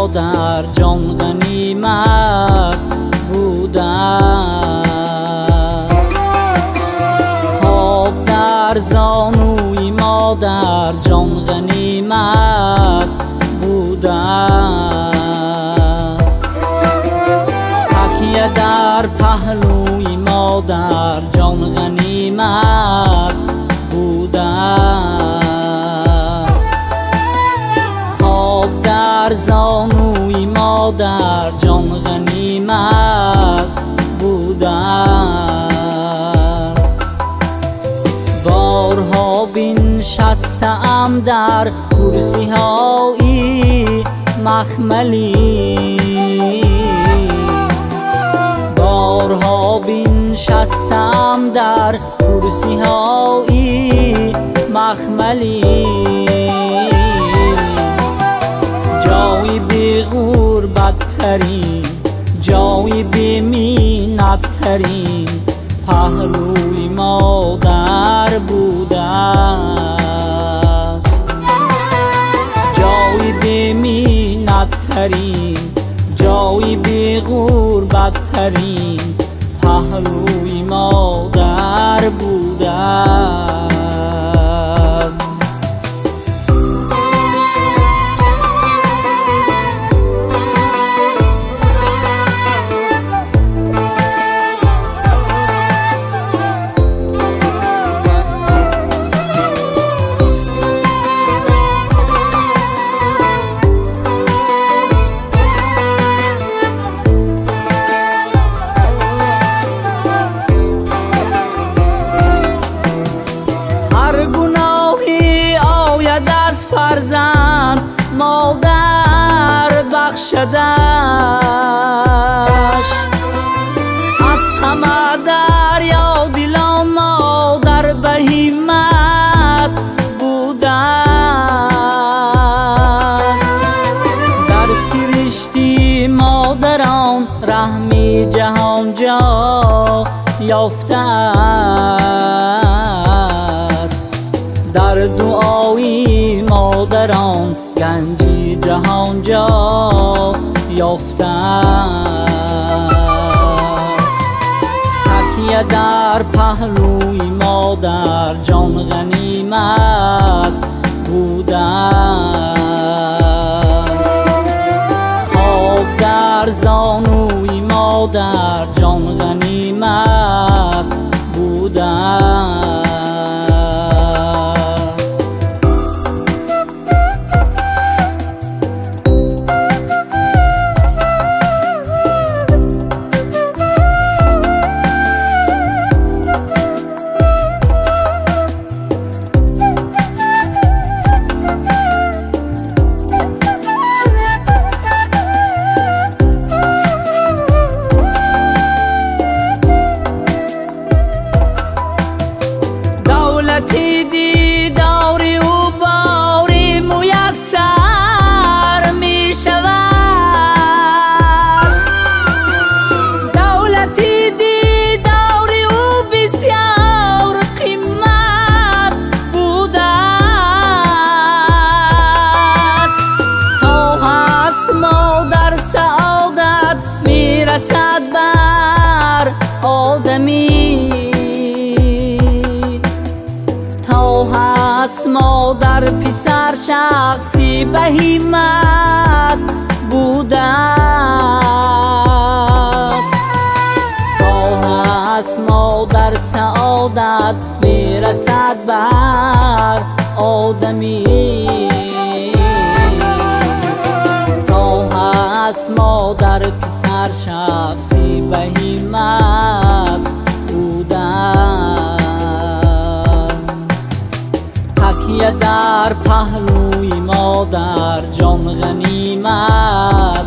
مادر جان غنیمت بوده است. خواب در زانوی مادر جان غنیمت بوده است. تکیه در پهلوی مادر جان غنیمت بوده است. خواب در زانوی مادر جان غنیمت بوده است. بارها بنشستم در کرسی های مخملی، بارها بنشستم در کرسی های مخملی. جایی بی غربت ترین، جایی بی مینت ترین پهلوی مادر بوده است. جایی بی مینت ترین، جایی بی غربت ترین پهلوی مادر بوده است. فرزند مادر بخشدش، از همه دریا دلان مادر به همت بوده است. در سرشتی مادران رحمی جهان جا یافته است. در دعای مادران گنجی جهان جا یافته است. تکیه در پهلوی مادر جان غنیمت بوده است. خواب در زانوی مادر جان غنیمت بوده است. دیداری و باری میسر می شود. دولتی دیداری و بسیار قیمت بوده است. تا هست مادر سعادت میرسد بر آدمی، هست مادر پسر شخصی به همت بوده است. تا هست مادر سعادت میرسد بر آدمی، تا هست مادر پسر شخصی به همت بوده است. تکیه در پهلوی مادر جان غنیمت